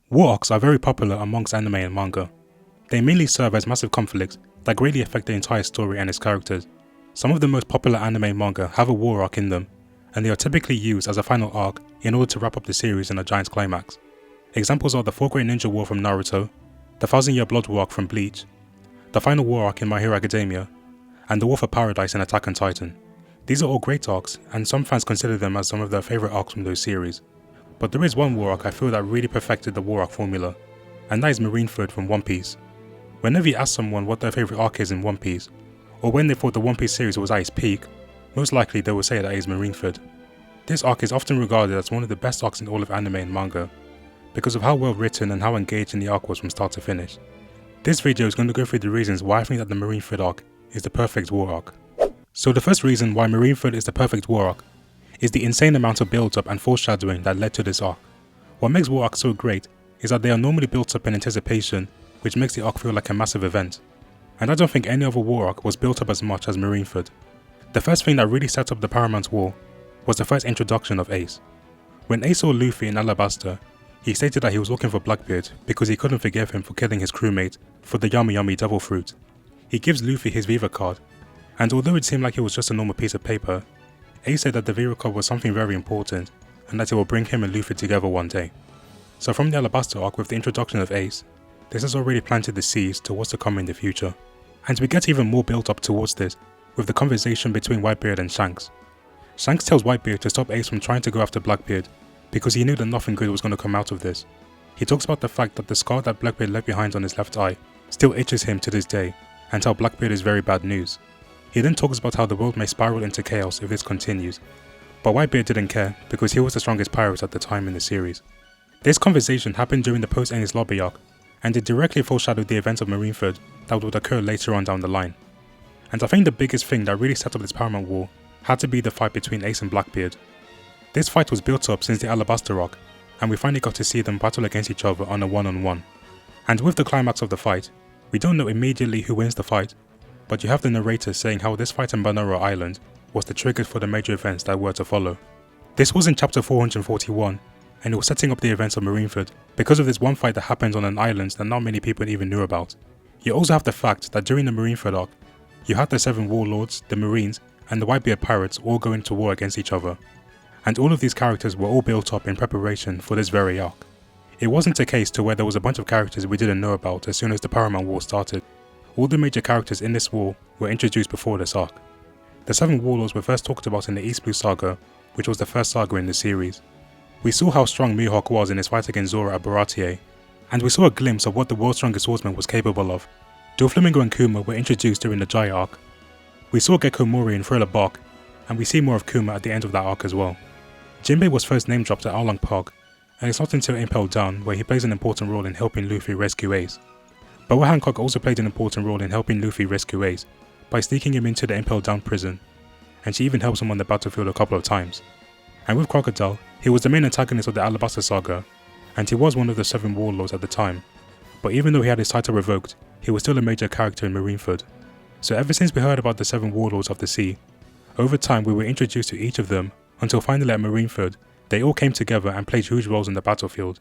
War arcs are very popular amongst anime and manga. They mainly serve as massive conflicts that greatly affect the entire story and its characters. Some of the most popular anime and manga have a war arc in them, and they are typically used as a final arc in order to wrap up the series in a giant climax. Examples are the 4 Great Ninja War from Naruto, the 1000-Year Blood War arc from Bleach, the final war arc in My Hero Academia, and the War for Paradis in Attack on Titan. These are all great arcs, and some fans consider them as some of their favourite arcs from those series. But there is one war arc I feel that really perfected the war arc formula, and that is Marineford from One Piece. Whenever you ask someone what their favourite arc is in One Piece, or when they thought the One Piece series was at its peak, most likely they will say that it is Marineford. This arc is often regarded as one of the best arcs in all of anime and manga, because of how well written and how engaging the arc was from start to finish. This video is going to go through the reasons why I think that the Marineford arc is the perfect war arc. So the first reason why Marineford is the perfect war arc is the insane amount of build-up and foreshadowing that led to this arc. What makes war arcs so great is that they are normally built up in anticipation, which makes the arc feel like a massive event. And I don't think any other war arc was built up as much as Marineford. The first thing that really set up the Paramount War was the first introduction of Ace. When Ace saw Luffy in Alabasta, he stated that he was looking for Blackbeard because he couldn't forgive him for killing his crewmate for the Yummy Yummy Devil Fruit. He gives Luffy his Viva card, and although it seemed like it was just a normal piece of paper, Ace said that the Viva card was something very important and that it will bring him and Luffy together one day. So from the Alabasta arc with the introduction of Ace, this has already planted the seeds to what's to come in the future. And we get even more built up towards this with the conversation between Whitebeard and Shanks. Shanks tells Whitebeard to stop Ace from trying to go after Blackbeard because he knew that nothing good was going to come out of this. He talks about the fact that the scar that Blackbeard left behind on his left eye still itches him to this day, and how Blackbeard is very bad news. He then talks about how the world may spiral into chaos if this continues, but Whitebeard didn't care because he was the strongest pirate at the time in the series. This conversation happened during the post-Enies Lobby arc, and it directly foreshadowed the events of Marineford that would occur later on down the line. And I think the biggest thing that really set up this Paramount War had to be the fight between Ace and Blackbeard. This fight was built up since the Alabasta arc, and we finally got to see them battle against each other on a one-on-one. And with the climax of the fight, we don't know immediately who wins the fight, but you have the narrator saying how this fight on Banoro Island was the trigger for the major events that were to follow. This was in chapter 441, and it was setting up the events of Marineford because of this one fight that happened on an island that not many people even knew about. You also have the fact that during the Marineford arc, you had the 7 warlords, the Marines, and the Whitebeard pirates all going to war against each other. And all of these characters were all built up in preparation for this very arc. It wasn't a case to where there was a bunch of characters we didn't know about as soon as the Paramount War started. All the major characters in this war were introduced before this arc. The 7 warlords were first talked about in the East Blue Saga, which was the first saga in the series. We saw how strong Mihawk was in his fight against Zoro at Baratie, and we saw a glimpse of what the world's strongest swordsman was capable of. Doflamingo and Kuma were introduced during the Jai arc. We saw Gecko Mori in Thriller Bark, and we see more of Kuma at the end of that arc as well. Jinbei was first name dropped at Arlong Park, and it's not until Impel Down where he plays an important role in helping Luffy rescue Ace. Boa Hancock also played an important role in helping Luffy rescue Ace by sneaking him into the Impel Down prison, and she even helps him on the battlefield a couple of times. And with Crocodile, he was the main antagonist of the Alabasta saga, and he was one of the 7 warlords at the time, but even though he had his title revoked, he was still a major character in Marineford. So ever since we heard about the 7 warlords of the sea, over time we were introduced to each of them until finally at Marineford, they all came together and played huge roles in the battlefield.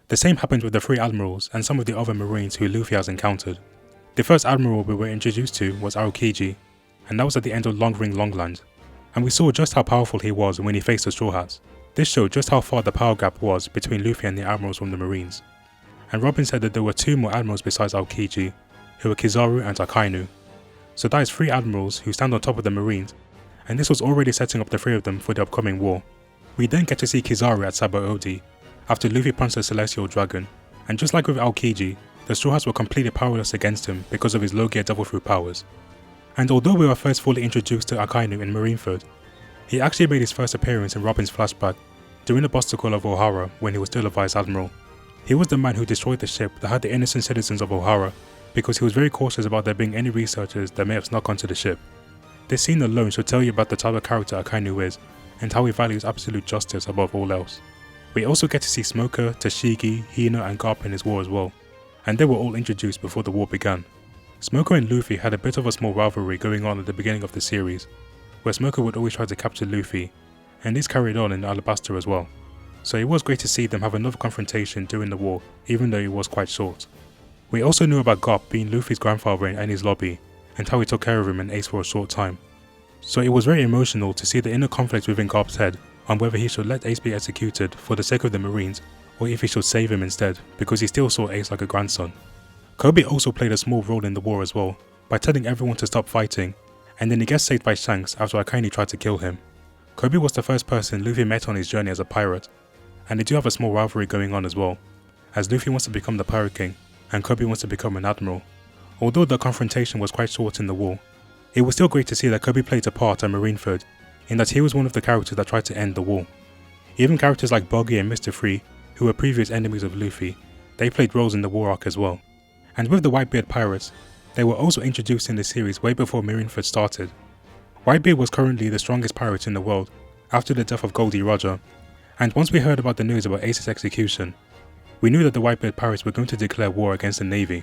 The same happened with the 3 admirals and some of the other marines who Luffy has encountered. The first admiral we were introduced to was Aokiji, and that was at the end of Long Ring Longland, and we saw just how powerful he was when he faced the Straw Hats. This showed just how far the power gap was between Luffy and the admirals from the marines. And Robin said that there were 2 more admirals besides Aokiji, who were Kizaru and Akainu. So that is 3 admirals who stand on top of the marines, and this was already setting up the 3 of them for the upcoming war. We then get to see Kizaru at Sabo Odi, after Luffy punched the Celestial Dragon, and just like with Aokiji, the Straw Hats were completely powerless against him because of his low gear Devil Fruit powers. And although we were first fully introduced to Akainu in Marineford, he actually made his first appearance in Robin's flashback during the obstacle of Ohara when he was still a Vice Admiral. He was the man who destroyed the ship that had the innocent citizens of Ohara because he was very cautious about there being any researchers that may have snuck onto the ship. This scene alone should tell you about the type of character Akainu is and how he values absolute justice above all else. We also get to see Smoker, Tashigi, Hina and Garp in his war as well, and they were all introduced before the war began. Smoker and Luffy had a bit of a small rivalry going on at the beginning of the series, where Smoker would always try to capture Luffy, and this carried on in Alabasta as well. so it was great to see them have another confrontation during the war, even though it was quite short. We also knew about Garp being Luffy's grandfather in Enies Lobby, and how he took care of him and Ace for a short time. So it was very emotional to see the inner conflict within Garp's head on whether he should let Ace be executed for the sake of the Marines, or if he should save him instead, because he still saw Ace like a grandson. Kobe also played a small role in the war as well, by telling everyone to stop fighting, and then he gets saved by Shanks after Akainu tried to kill him. Kobe was the first person Luffy met on his journey as a pirate, and they do have a small rivalry going on as well, as Luffy wants to become the Pirate King, and Kobe wants to become an admiral. Although the confrontation was quite short in the war, it was still great to see that Kobe played a part at Marineford, in that he was one of the characters that tried to end the war. Even characters like Buggy and Mr. Free, who were previous enemies of Luffy, they played roles in the war arc as well. And with the Whitebeard pirates, they were also introduced in the series way before Marineford started. Whitebeard was currently the strongest pirate in the world, after the death of Goldie Roger, and once we heard about the news about Ace's execution, we knew that the Whitebeard pirates were going to declare war against the Navy.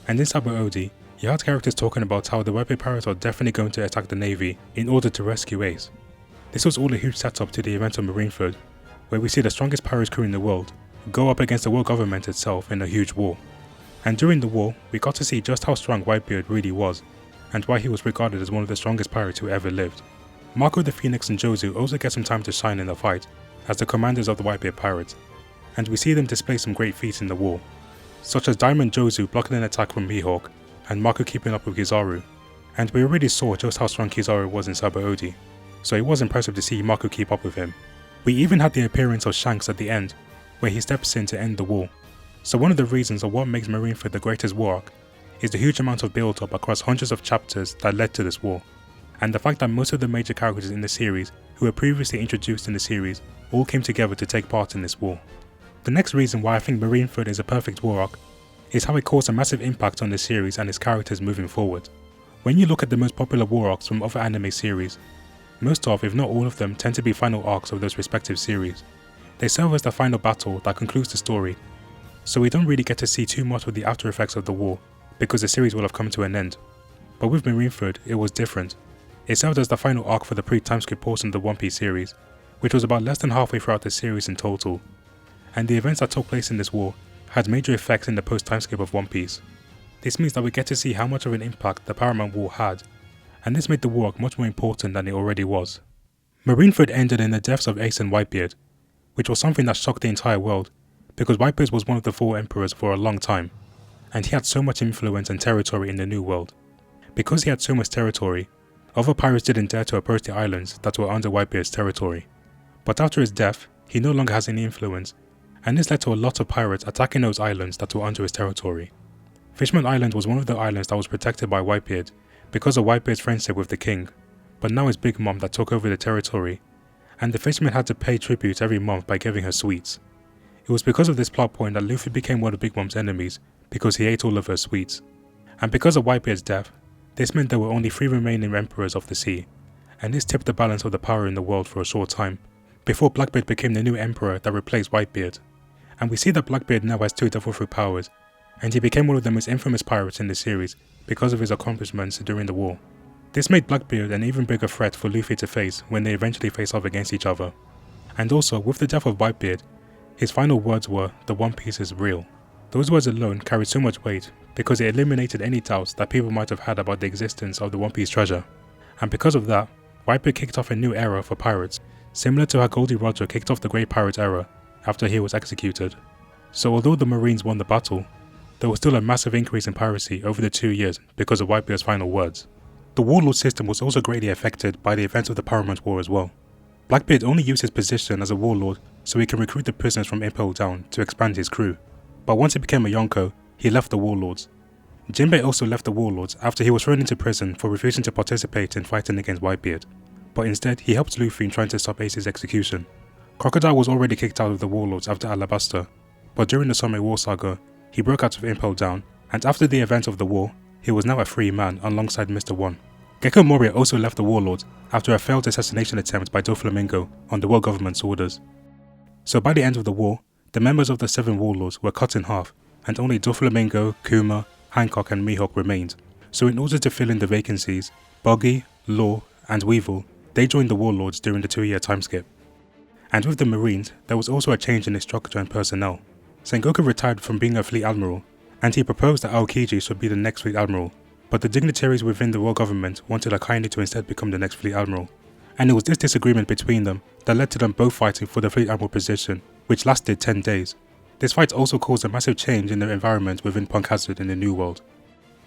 And in Sabaody, you had characters talking about how the Whitebeard pirates are definitely going to attack the Navy in order to rescue Ace. This was all a huge setup to the event of Marineford, where we see the strongest pirate crew in the world go up against the world government itself in a huge war. And during the war, we got to see just how strong Whitebeard really was, and why he was regarded as one of the strongest pirates who ever lived. Marco the Phoenix and Jozu also get some time to shine in the fight, as the commanders of the Whitebeard pirates, and we see them display some great feats in the war, such as Diamond Jozu blocking an attack from Mihawk, and Marco keeping up with Kizaru, and we already saw just how strong Kizaru was in Sabaody, so it was impressive to see Marco keep up with him. We even had the appearance of Shanks at the end, where he steps in to end the war. So one of the reasons of what makes Marineford the greatest war arc is the huge amount of build-up across hundreds of chapters that led to this war, and the fact that most of the major characters in the series who were previously introduced in the series all came together to take part in this war. The next reason why I think Marineford is a perfect war arc is how it caused a massive impact on the series and its characters moving forward. When you look at the most popular war arcs from other anime series, most of, if not all of them, tend to be final arcs of those respective series. They serve as the final battle that concludes the story, so we don't really get to see too much of the after effects of the war, because the series will have come to an end. But with Marineford, it was different. It served as the final arc for the pre-timeskip portion of the One Piece series, which was about less than halfway throughout the series in total, and the events that took place in this war had major effects in the post-timeskip of One Piece. This means that we get to see how much of an impact the Paramount War had, and this made the war arc much more important than it already was. Marineford ended in the deaths of Ace and Whitebeard, which was something that shocked the entire world, because Whitebeard was one of the 4 emperors for a long time, and he had so much influence and territory in the New World. Because he had so much territory, other pirates didn't dare to approach the islands that were under Whitebeard's territory. But after his death, he no longer has any influence, and this led to a lot of pirates attacking those islands that were under his territory. Fishman Island was one of the islands that was protected by Whitebeard because of Whitebeard's friendship with the king, but now it's Big Mom that took over the territory, and the fishermen had to pay tribute every month by giving her sweets. It was because of this plot point that Luffy became one of Big Mom's enemies, because he ate all of her sweets. And because of Whitebeard's death, this meant there were only 3 remaining emperors of the sea, and this tipped the balance of the power in the world for a short time, before Blackbeard became the new emperor that replaced Whitebeard. And we see that Blackbeard now has 2 Devil Fruit powers, and he became one of the most infamous pirates in the series because of his accomplishments during the war. This made Blackbeard an even bigger threat for Luffy to face when they eventually face off against each other. And also, with the death of Whitebeard, his final words were, "The One Piece is real." Those words alone carried so much weight because it eliminated any doubts that people might have had about the existence of the One Piece treasure. And because of that, Whitebeard kicked off a new era for pirates, similar to how Goldie Roger kicked off the Great Pirate era after he was executed. So although the Marines won the battle, there was still a massive increase in piracy over the 2 years because of Whitebeard's final words. The warlord system was also greatly affected by the events of the Paramount War as well. Blackbeard only used his position as a warlord so he can recruit the prisoners from Impel Down to expand his crew, but once he became a Yonko, he left the warlords. Jinbei also left the warlords after he was thrown into prison for refusing to participate in fighting against Whitebeard, but instead he helped Luffy in trying to stop Ace's execution. Crocodile was already kicked out of the warlords after Alabasta, but during the Summer War Saga, he broke out of Impel Down, and after the event of the war, he was now a free man alongside Mr. One. Gecko Moria also left the warlords after a failed assassination attempt by Doflamingo on the world government's orders. So by the end of the war, the members of the 7 warlords were cut in half, and only Doflamingo, Kuma, Hancock and Mihawk remained. So in order to fill in the vacancies, Buggy, Law and Weevil, they joined the warlords during the 2-year timeskip. And with the Marines, there was also a change in its structure and personnel. Sengoku retired from being a fleet admiral, and he proposed that Aokiji should be the next fleet admiral, but the dignitaries within the royal government wanted Akainu to instead become the next fleet admiral. And it was this disagreement between them that led to them both fighting for the fleet admiral position, which lasted 10 days. This fight also caused a massive change in the environment within Punk Hazard in the New World.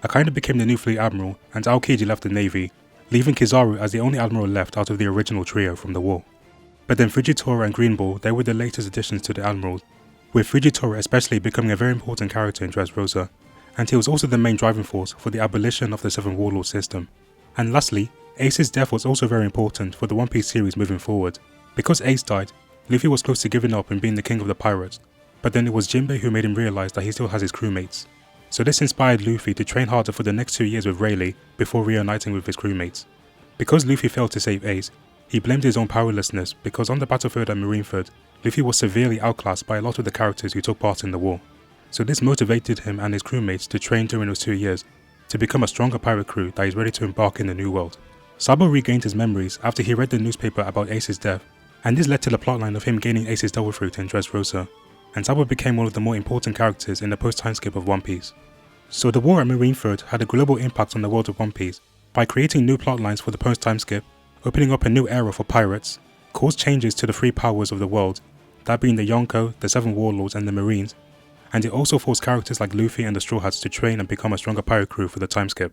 Akainu became the new fleet admiral, and Aokiji left the navy, leaving Kizaru as the only admiral left out of the original trio from the war. But then Fujitora and Greenball, they were the latest additions to the admirals, with Fujitora especially becoming a very important character in Dressrosa, and he was also the main driving force for the abolition of the Seven Warlord system. And lastly, Ace's death was also very important for the One Piece series moving forward. Because Ace died, Luffy was close to giving up and being the king of the pirates, but then it was Jinbei who made him realise that he still has his crewmates. So this inspired Luffy to train harder for the next 2 years with Rayleigh before reuniting with his crewmates. Because Luffy failed to save Ace, he blamed his own powerlessness because on the battlefield at Marineford, Luffy was severely outclassed by a lot of the characters who took part in the war. So this motivated him and his crewmates to train during those 2 years to become a stronger pirate crew that is ready to embark in the new world. Sabo regained his memories after he read the newspaper about Ace's death, and this led to the plotline of him gaining Ace's Devil Fruit in Dressrosa, and Sabo became one of the more important characters in the post-timeskip of One Piece. So the war at Marineford had a global impact on the world of One Piece by creating new plotlines for the post-timeskip, opening up a new era for pirates, caused changes to the three powers of the world, that being the Yonko, the Seven Warlords and the Marines, and it also forced characters like Luffy and the Straw Hats to train and become a stronger pirate crew for the timeskip.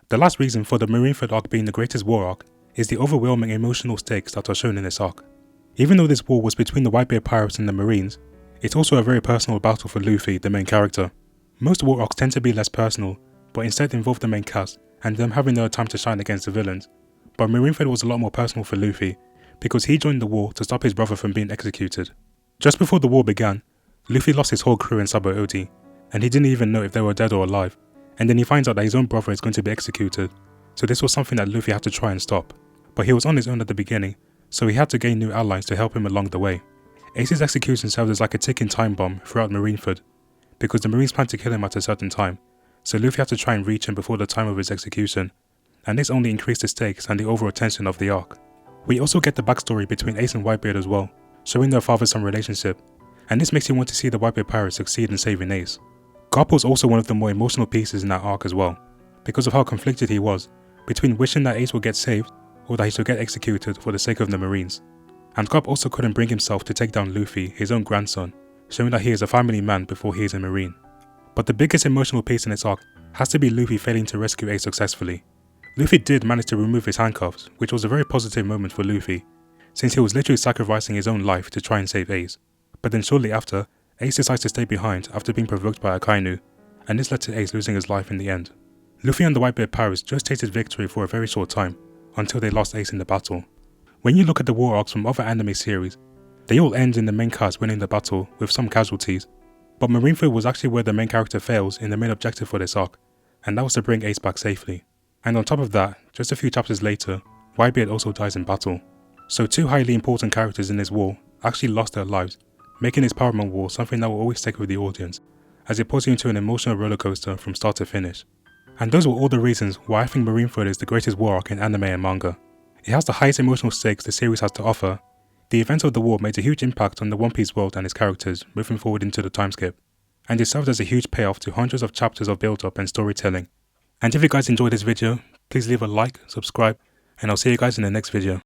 The last reason for the Marineford arc being the greatest war arc is the overwhelming emotional stakes that are shown in this arc. Even though this war was between the Whitebeard pirates and the Marines, it's also a very personal battle for Luffy, the main character. Most war arcs tend to be less personal, but instead involve the main cast and them having their time to shine against the villains. But Marineford was a lot more personal for Luffy, because he joined the war to stop his brother from being executed. Just before the war began, Luffy lost his whole crew in Sabo Odi, and he didn't even know if they were dead or alive, and then he finds out that his own brother is going to be executed, so this was something that Luffy had to try and stop. But he was on his own at the beginning, so he had to gain new allies to help him along the way. Ace's execution served as like a ticking time bomb throughout Marineford, because the Marines planned to kill him at a certain time, so Luffy had to try and reach him before the time of his execution, and this only increased the stakes and the overall tension of the arc. We also get the backstory between Ace and Whitebeard as well, showing their father-son relationship, and this makes you want to see the Whitebeard pirates succeed in saving Ace. Garp was also one of the more emotional pieces in that arc as well, because of how conflicted he was, between wishing that Ace would get saved or that he should get executed for the sake of the Marines. And Garp also couldn't bring himself to take down Luffy, his own grandson, showing that he is a family man before he is a Marine. But the biggest emotional piece in this arc has to be Luffy failing to rescue Ace successfully. Luffy did manage to remove his handcuffs, which was a very positive moment for Luffy, since he was literally sacrificing his own life to try and save Ace. But then shortly after, Ace decides to stay behind after being provoked by Akainu, and this led to Ace losing his life in the end. Luffy and the Whitebeard pirates just tasted victory for a very short time, until they lost Ace in the battle. When you look at the war arcs from other anime series, they all end in the main cast winning the battle with some casualties, but Marineford was actually where the main character fails in the main objective for this arc, and that was to bring Ace back safely. And on top of that, just a few chapters later, Whitebeard also dies in battle. So two highly important characters in this war actually lost their lives, making this Paramount War something that will always stick with the audience, as it puts you into an emotional rollercoaster from start to finish. And those were all the reasons why I think Marineford is the greatest war arc in anime and manga. It has the highest emotional stakes the series has to offer. The events of the war made a huge impact on the One Piece world and its characters moving forward into the timeskip, and it served as a huge payoff to hundreds of chapters of build-up and storytelling. And if you guys enjoyed this video, please leave a like, subscribe, and I'll see you guys in the next video.